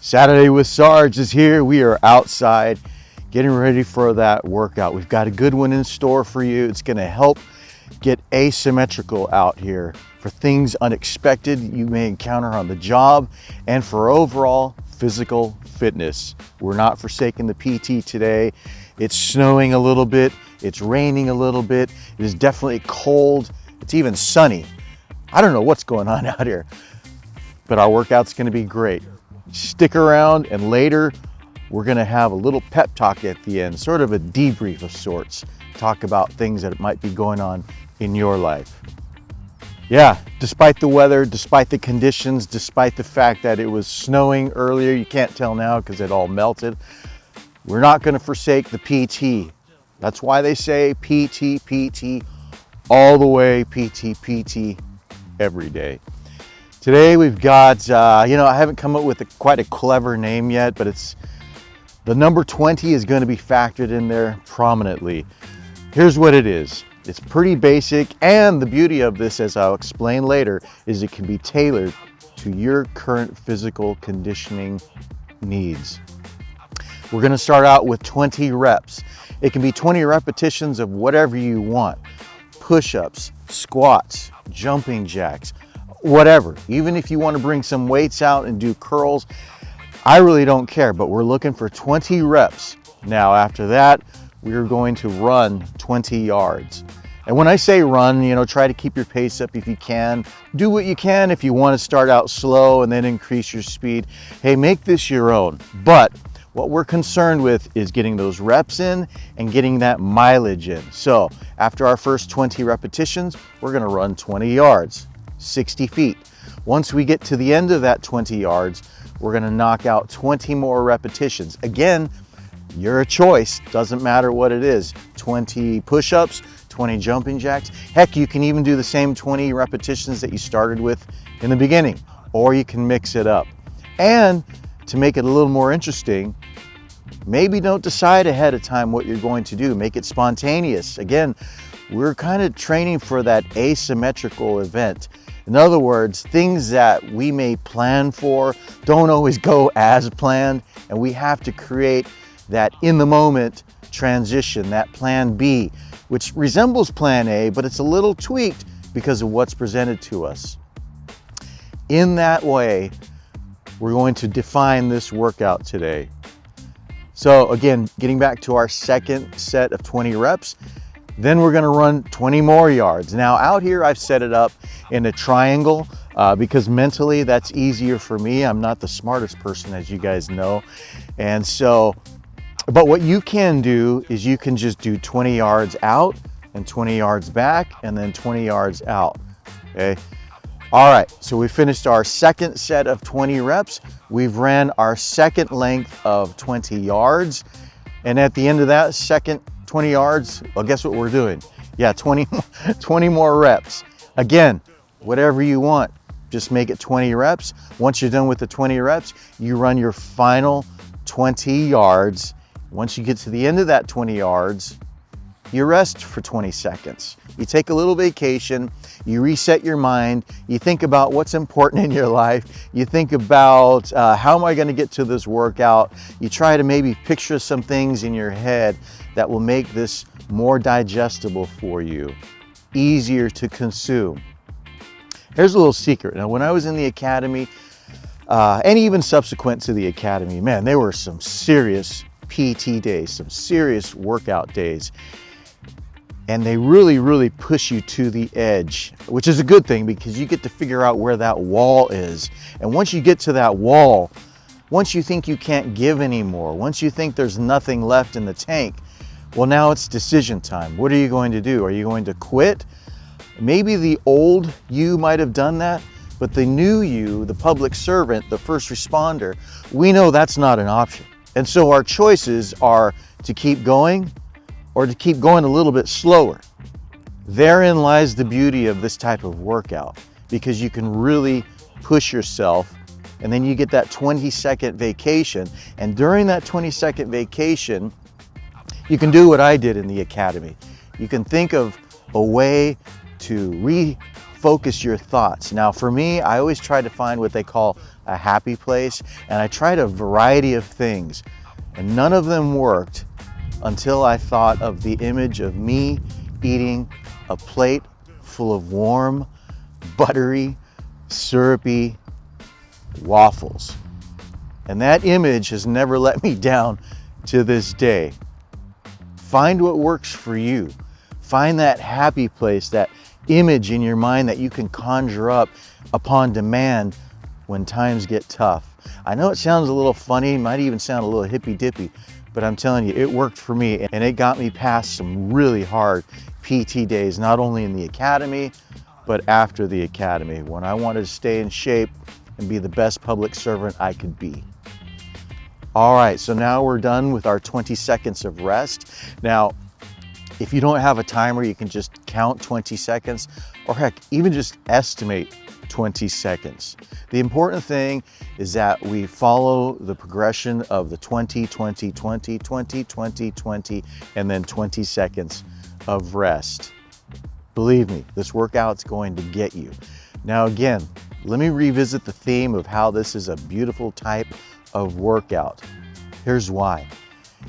Saturday with Sarge is here. We are outside getting ready for that workout. We've got a good one in store for you. It's going to help get asymmetrical out here for things unexpected you may encounter on the job and for overall physical fitness. We're not forsaking the PT today. It's snowing a little bit. It's raining a little bit. It is definitely cold. It's even sunny. I don't know what's going on out here, but our workout's going to be great. Stick around, and later we're going to have a little pep talk at the end, sort of a debrief of sorts. Talk about things that might be going on in your life. Yeah, despite the weather, despite the conditions, despite the fact that it was snowing earlier, you can't tell now because it all melted, we're not going to forsake the PT. That's why they say PT, PT, all the way, PT, PT, every day. Today we've got, I haven't come up with quite a clever name yet, but it's the number 20 is going to be factored in there prominently. Here's what it is. It's pretty basic, and the beauty of this, as I'll explain later, is it can be tailored to your current physical conditioning needs. We're going to start out with 20 reps. It can be 20 repetitions of whatever you want. Push-ups, squats, jumping jacks, whatever. Even if you want to bring some weights out and do curls, I really don't care, but we're looking for 20 reps. Now after that, we're going to run 20 yards. And when I say run, try to keep your pace up if you can. Do what you can if you want to start out slow and then increase your speed. Hey, make this your own. But what we're concerned with is getting those reps in and getting that mileage in. So after our first 20 repetitions, we're going to run 20 yards. 60 feet. Once we get to the end of that 20 yards, we're going to knock out 20 more repetitions. Again, your choice, doesn't matter what it is. 20 push-ups, 20 jumping jacks. Heck, you can even do the same 20 repetitions that you started with in the beginning, or you can mix it up. And to make it a little more interesting, maybe don't decide ahead of time what you're going to do. Make it spontaneous. Again, we're kind of training for that asymmetrical event. In other words, things that we may plan for don't always go as planned, and we have to create that in the moment transition, that plan B, which resembles plan A, but it's a little tweaked because of what's presented to us. In that way, we're going to define this workout today. So again, getting back to our second set of 20 reps, then we're going to run 20 more yards. Now out here, I've set it up in a triangle because mentally that's easier for me. I'm not the smartest person, as you guys know. And so, but what you can do is you can just do 20 yards out and 20 yards back and then 20 yards out. Okay. All right. So we finished our second set of 20 reps. We've ran our second length of 20 yards. And at the end of that second 20 yards, well, guess what we're doing? Yeah, 20 more reps. Again, whatever you want, just make it 20 reps. Once you're done with the 20 reps, you run your final 20 yards. Once you get to the end of that 20 yards, you rest for 20 seconds. You take a little vacation, you reset your mind, you think about what's important in your life, you think about how am I going to get to this workout, you try to maybe picture some things in your head that will make this more digestible for you, easier to consume. Here's a little secret. Now, when I was in the academy, and even subsequent to the academy, man, there were some serious PT days, some serious workout days. And they really, really push you to the edge, which is a good thing because you get to figure out where that wall is. And once you get to that wall, once you think you can't give anymore, once you think there's nothing left in the tank, well, now it's decision time. What are you going to do? Are you going to quit? Maybe the old you might have done that, but the new you, the public servant, the first responder, we know that's not an option. And so our choices are to keep going or to keep going a little bit slower. Therein lies the beauty of this type of workout, because you can really push yourself, and then you get that 20-second vacation. And during that 20-second vacation, you can do what I did in the academy. You can think of a way to refocus your thoughts. Now for me, I always try to find what they call a happy place, and I tried a variety of things, and none of them worked until I thought of the image of me eating a plate full of warm, buttery, syrupy waffles. And that image has never let me down to this day. Find what works for you. Find that happy place, that image in your mind that you can conjure up upon demand when times get tough. I know it sounds a little funny, might even sound a little hippy-dippy, but I'm telling you, it worked for me, and it got me past some really hard PT days, not only in the academy, but after the academy, when I wanted to stay in shape and be the best public servant I could be. All right, so now we're done with our 20 seconds of rest. Now, if you don't have a timer, you can just count 20 seconds, or heck, even just estimate 20 seconds. The important thing is that we follow the progression of the 20, 20, 20, 20, 20, 20, and then 20 seconds of rest. Believe me, this workout's going to get you. Now again, let me revisit the theme of how this is a beautiful type of workout. Here's why.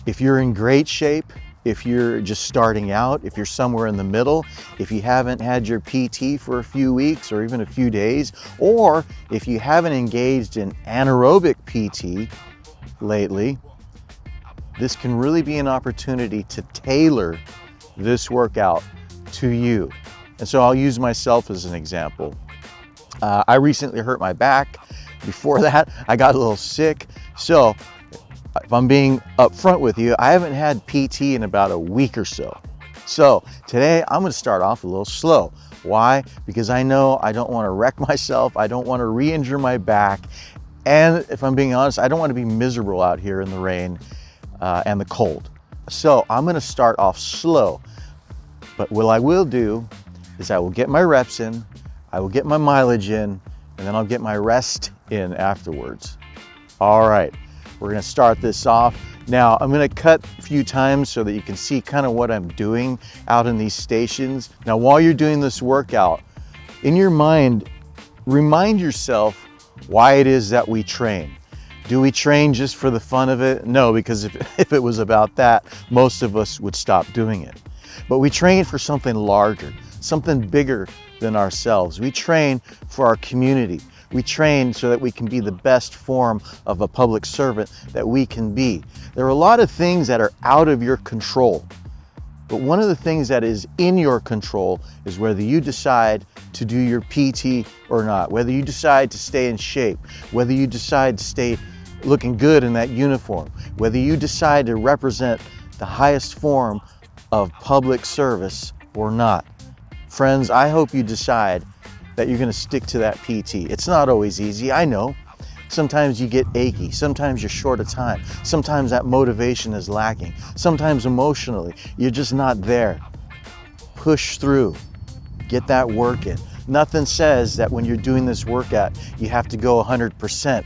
If you're in great shape, if you're just starting out, if you're somewhere in the middle, if you haven't had your PT for a few weeks or even a few days, or if you haven't engaged in anaerobic PT lately, this can really be an opportunity to tailor this workout to you. And so I'll use myself as an example. I recently hurt my back. Before that, I got a little sick. So if I'm being upfront with you, I haven't had PT in about a week or so. So today I'm gonna start off a little slow. Why? Because I know I don't wanna wreck myself. I don't wanna re-injure my back. And if I'm being honest, I don't wanna be miserable out here in the rain and the cold. So I'm gonna start off slow. But what I will do is I will get my reps in, I will get my mileage in, and then I'll get my rest in afterwards. All right. We're gonna start this off. Now, I'm gonna cut a few times so that you can see kind of what I'm doing out in these stations. Now, while you're doing this workout, in your mind, remind yourself why it is that we train. Do we train just for the fun of it? No, because if it was about that, most of us would stop doing it. But we train for something larger, something bigger than ourselves. We train for our community. We train so that we can be the best form of a public servant that we can be. There are a lot of things that are out of your control, but one of the things that is in your control is whether you decide to do your PT or not, whether you decide to stay in shape, whether you decide to stay looking good in that uniform, whether you decide to represent the highest form of public service or not. Friends, I hope you decide that you're gonna stick to that PT. It's not always easy, I know. Sometimes you get achy, sometimes you're short of time, sometimes that motivation is lacking, sometimes emotionally, you're just not there. Push through, get that work in. Nothing says that when you're doing this workout, you have to go 100%.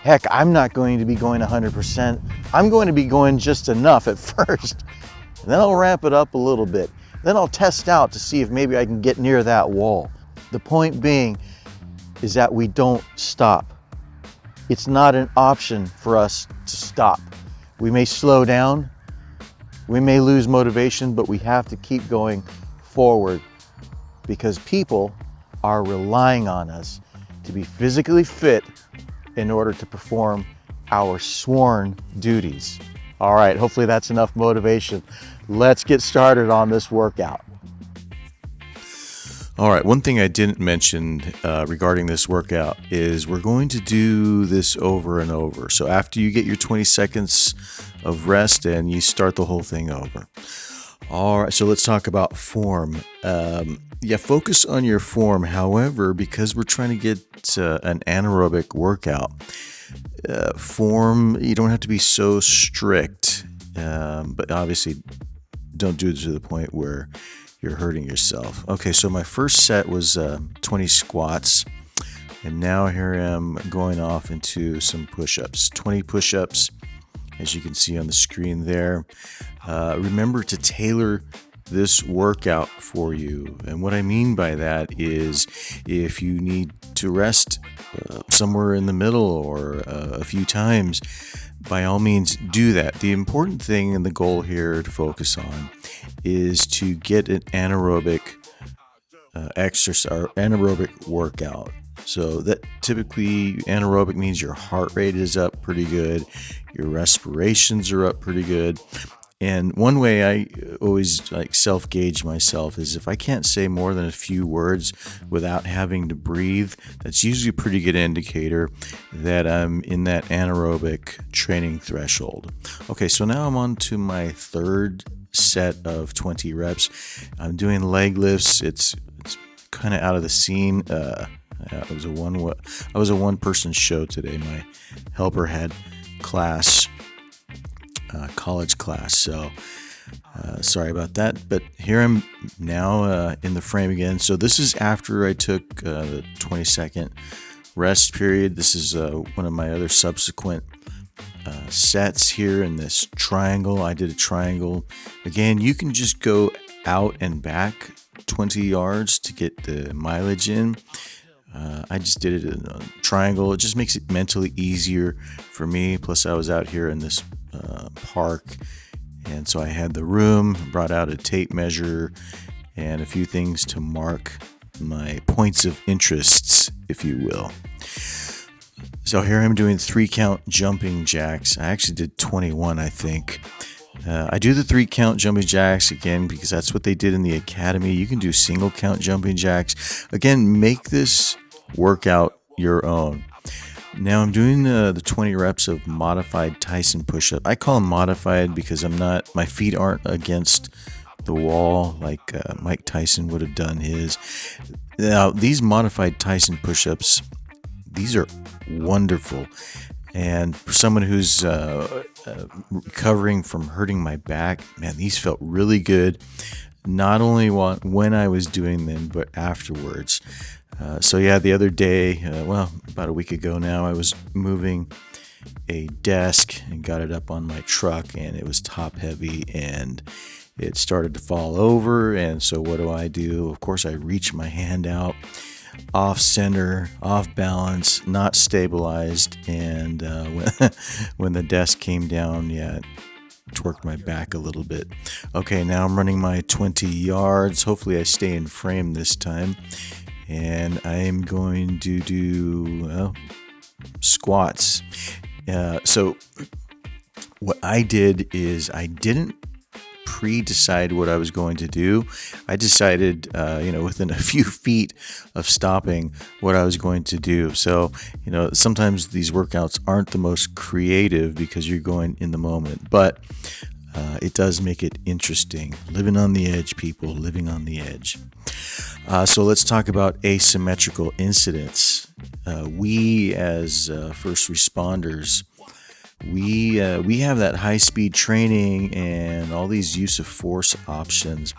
Heck, I'm not going to be going 100%. I'm going to be going just enough at first. And then I'll ramp it up a little bit. Then I'll test out to see if maybe I can get near that wall. The point being is that we don't stop. It's not an option for us to stop. We may slow down, we may lose motivation, but we have to keep going forward because people are relying on us to be physically fit in order to perform our sworn duties. All right, hopefully that's enough motivation. Let's get started on this workout. All right, one thing I didn't mention regarding this workout is we're going to do this over and over. So after you get your 20 seconds of rest and you start the whole thing over. All right, so let's talk about form. Focus on your form. However, because we're trying to get an anaerobic workout, form, you don't have to be so strict, but obviously don't do it to the point where you're hurting yourself. Okay, so my first set was 20 squats, and now here I am going off into some push-ups. 20 push-ups, as you can see on the screen there. Remember to tailor this workout for you. And what I mean by that is if you need to rest somewhere in the middle or a few times, by all means do that. The important thing and the goal here to focus on is to get an anaerobic exercise or anaerobic workout. So that typically anaerobic means your heart rate is up pretty good, your respirations are up pretty good. And one way I always like self-gauge myself is if I can't say more than a few words without having to breathe, that's usually a pretty good indicator that I'm in that anaerobic training threshold. Okay, so now I'm on to my third set of 20 reps. I'm doing leg lifts. It's kind of out of the scene. It was a one-person show today. My helper had class. College class, so sorry about that, but here I'm now in the frame again. So this is after I took the 20-second rest period. This is one of my other subsequent sets here in this triangle. I did a triangle. Again, you can just go out and back 20 yards to get the mileage in. I just did it in a triangle. It just makes it mentally easier for me. Plus I was out here in this park, and so I had the room, brought out a tape measure and a few things to mark my points of interests, if you will. So here I'm doing 3-count jumping jacks. I actually did 21, I think. I do the 3-count jumping jacks again because that's what they did in the academy. You can do single count jumping jacks. Again, make this workout your own. Now I'm doing the 20 reps of modified Tyson push-up. I call them modified because my feet aren't against the wall like Mike Tyson would have done his. Now these modified Tyson push-ups, these are wonderful. And for someone who's recovering from hurting my back, man, these felt really good. Not only when I was doing them, but afterwards. So yeah, the other day, about a week ago now, I was moving a desk and got it up on my truck, and it was top heavy and it started to fall over. And so what do? Of course, I reach my hand out, off center, off balance, not stabilized. And when the desk came down, it twerked my back a little bit. Okay, now I'm running my 20 yards. Hopefully I stay in frame this time. And I am going to do squats. So what I did is I didn't pre-decide what I was going to do. I decided, within a few feet of stopping what I was going to do. So, sometimes these workouts aren't the most creative because you're going in the moment, but it does make it interesting. Living on the edge, people, living on the edge. So let's talk about asymmetrical incidents. We as first responders, we have that high-speed training and all these use of force options.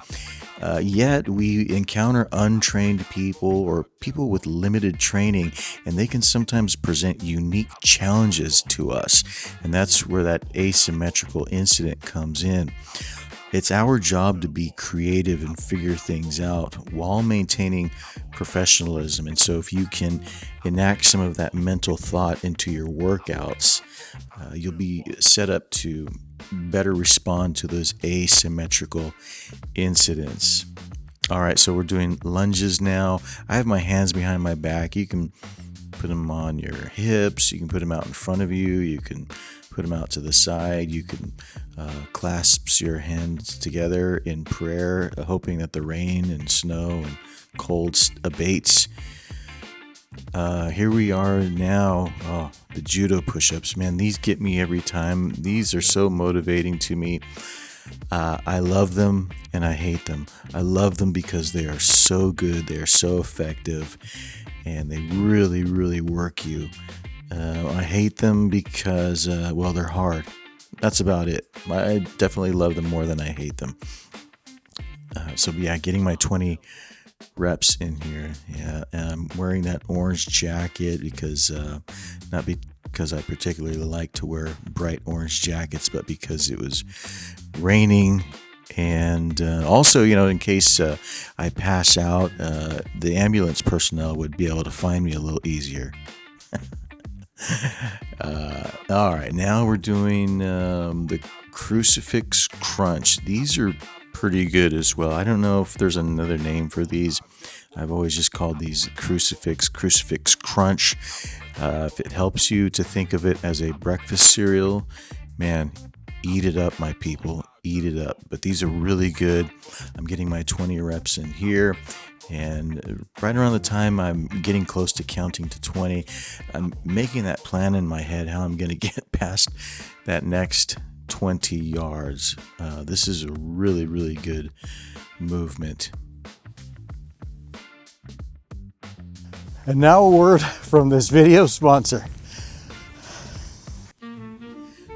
Yet we encounter untrained people or people with limited training, and they can sometimes present unique challenges to us. And that's where that asymmetrical incident comes in. It's our job to be creative and figure things out while maintaining professionalism. And so if you can enact some of that mental thought into your workouts, you'll be set up to better respond to those asymmetrical incidents. All right, so we're doing lunges now. I have my hands behind my back. You can put them on your hips. You can put them out in front of you. You can put them out to the side. You can clasp your hands together in prayer, hoping that the rain and snow and cold abates. Here we are now. Oh, the judo push-ups, man, these get me every time. These are so motivating to me. I love them and I hate them. I love them because they are so good. They are so effective and they really, really work you. I hate them because, they're hard. That's about it. I definitely love them more than I hate them. Getting my 20 reps in here. Yeah, and I'm wearing that orange jacket because, not because I particularly like to wear bright orange jackets, but because it was raining. And also, in case I pass out, the ambulance personnel would be able to find me a little easier. All right, now we're doing the crucifix crunch. These are pretty good as well. I don't know if there's another name for these. I've always just called these crucifix crunch. If it helps you to think of it as a breakfast cereal, man, eat it up, my people. Eat it up. But these are really good. I'm getting my 20 reps in here. And right around the time I'm getting close to counting to 20, I'm making that plan in my head how I'm going to get past that next 20 yards. This is a really, really good movement. And now a word from this video sponsor.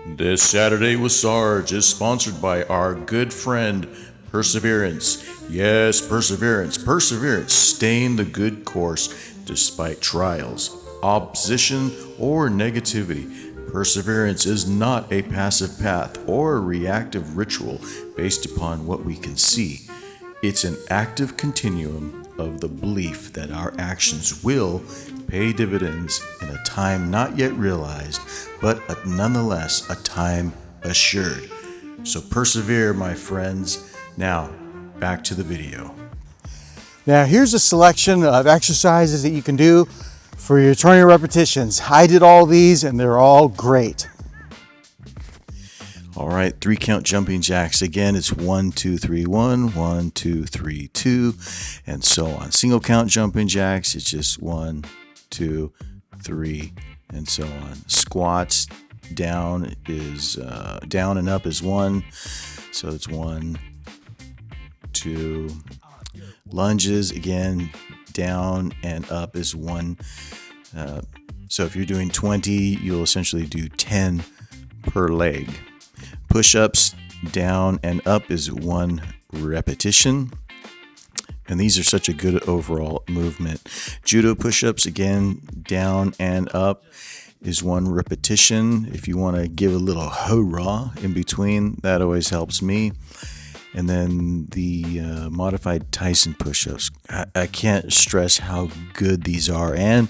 This Saturday with Sarge is sponsored by our good friend Perseverance. Yes, Perseverance. Perseverance, staying the good course despite trials, opposition, or negativity. Perseverance is not a passive path or a reactive ritual based upon what we can see. It's an active continuum of the belief that our actions will pay dividends in a time not yet realized, but nonetheless a time assured. So persevere, my friends. Now, back to the video. Now here's a selection of exercises that you can do for your 20 repetitions. I did all these and they're all great. All right, 3 count jumping jacks. Again, it's 1, 2, 3, 1, 1, 2, 3, 2, and so on. Single count jumping jacks, it's just 1, 2, 3, and so on. Squats, down and up is 1, so it's 1, 2. Lunges, again, down and up is 1. So if you're doing 20, you'll essentially do 10 per leg. Push-ups, down and up is 1 repetition. And these are such a good overall movement. Judo push-ups, again, down and up is 1 repetition. If you want to give a little hurrah in between, that always helps me. And then the modified Tyson push-ups. I can't stress how good these are, and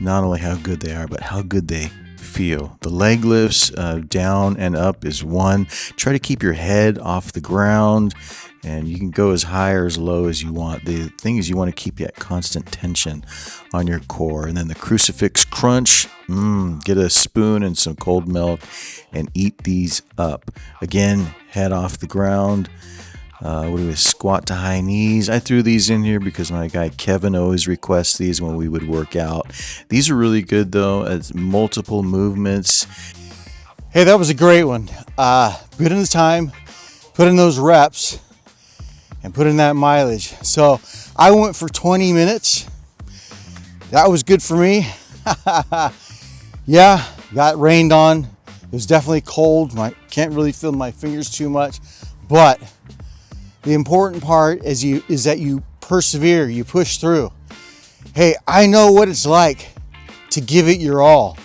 not only how good they are, but how good they feel. The leg lifts, down and up is 1. Try to keep your head off the ground, and you can go as high or as low as you want. The thing is, you want to keep that constant tension on your core. And then the crucifix crunch, get a spoon and some cold milk and eat these up. Again, head off the ground. What do we squat to high knees? I threw these in here because my guy Kevin always requests these when we would work out. These are really good though, as multiple movements. Hey, that was a great one. Put in the time, put in those reps, and put in that mileage. So I went for 20 minutes. That was good for me. Yeah, got rained on. It was definitely cold. Can't really feel my fingers too much, but the important part is that you persevere, you push through. Hey, I know what it's like to give it your all.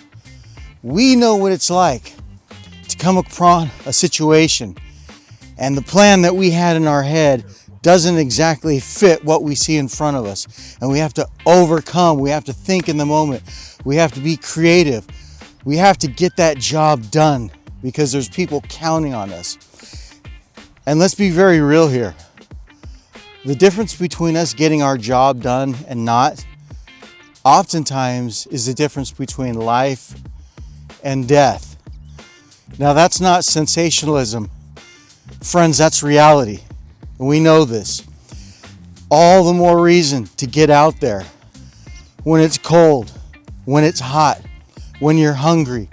We know what it's like to come upon a situation and the plan that we had in our head doesn't exactly fit what we see in front of us. And we have to overcome, we have to think in the moment, we have to be creative. We have to get that job done because there's people counting on us. And let's be very real here. The difference between us getting our job done and not, oftentimes is the difference between life and death. Now that's not sensationalism. Friends, that's reality. And we know this. All the more reason to get out there when it's cold, when it's hot, when you're hungry,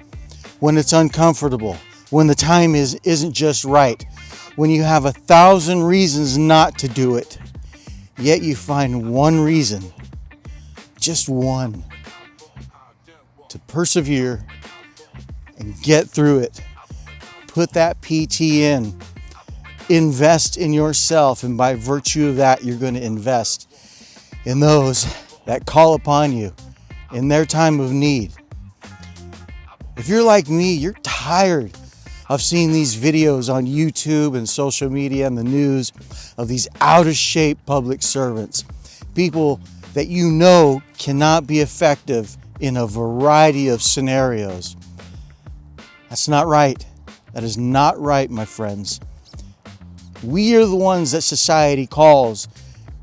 when it's uncomfortable, when the time isn't just right, when you have 1,000 reasons not to do it, yet you find one reason, just one, to persevere and get through it. Put that PT in. Invest in yourself, and by virtue of that, you're going to invest in those that call upon you in their time of need. If you're like me, you're tired of seeing these videos on YouTube and social media and the news of these out of shape public servants, people that you know cannot be effective in a variety of scenarios. That's not right. That is not right, my friends. We are the ones that society calls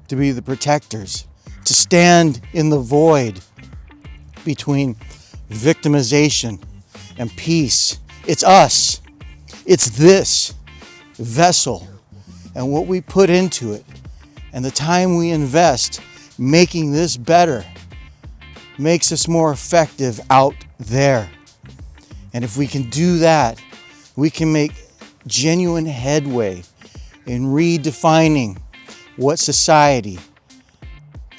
to be the protectors, to stand in the void between victimization and peace. It's us. It's this vessel and what we put into it and the time we invest making this better makes us more effective out there. And if we can do that, we can make genuine headway in redefining what society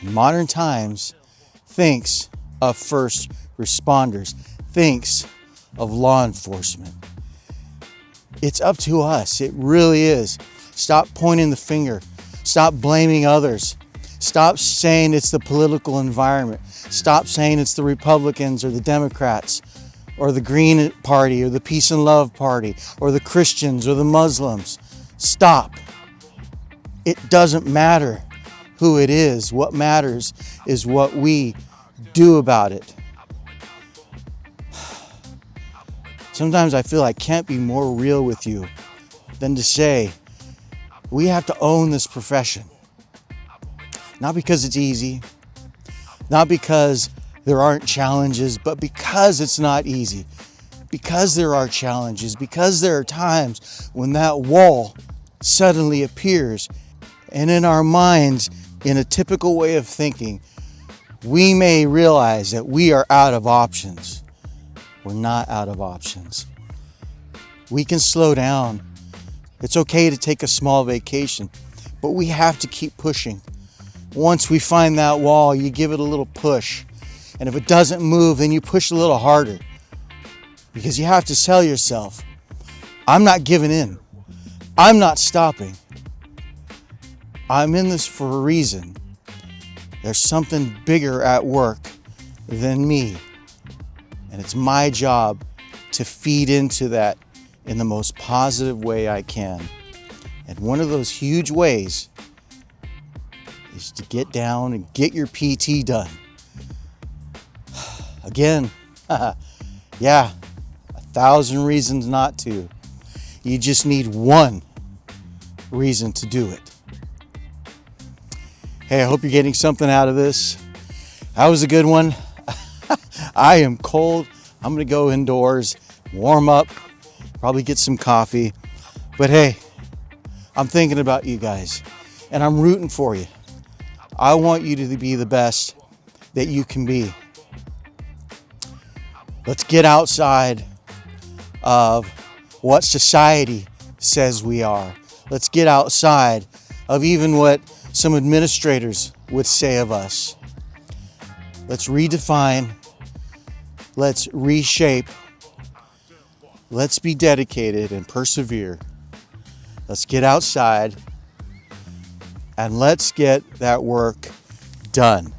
in modern times thinks of first responders, thinks of law enforcement. It's up to us. It really is. Stop pointing the finger. Stop blaming others. Stop saying it's the political environment. Stop saying it's the Republicans or the Democrats or the Green Party or the Peace and Love Party or the Christians or the Muslims. Stop. It doesn't matter who it is. What matters is what we do about it. Sometimes I feel I can't be more real with you than to say we have to own this profession. Not because it's easy, not because there aren't challenges, but because it's not easy. Because there are challenges, because there are times when that wall suddenly appears, and in our minds, in a typical way of thinking, we may realize that we are out of options. We're not out of options. We can slow down. It's okay to take a small vacation, but we have to keep pushing. Once we find that wall, you give it a little push. And if it doesn't move, then you push a little harder. Because you have to tell yourself, I'm not giving in. I'm not stopping. I'm in this for a reason. There's something bigger at work than me. And it's my job to feed into that in the most positive way I can. And one of those huge ways is to get down and get your PT done. Again, yeah, 1,000 reasons not to. You just need one reason to do it. Hey, I hope you're getting something out of this. That was a good one. I am cold. I'm gonna go indoors, warm up, probably get some coffee. But hey, I'm thinking about you guys and I'm rooting for you. I want you to be the best that you can be. Let's get outside of what society says we are. Let's get outside of even what some administrators would say of us. Let's redefine. Let's reshape. Let's be dedicated and persevere. Let's get outside and let's get that work done.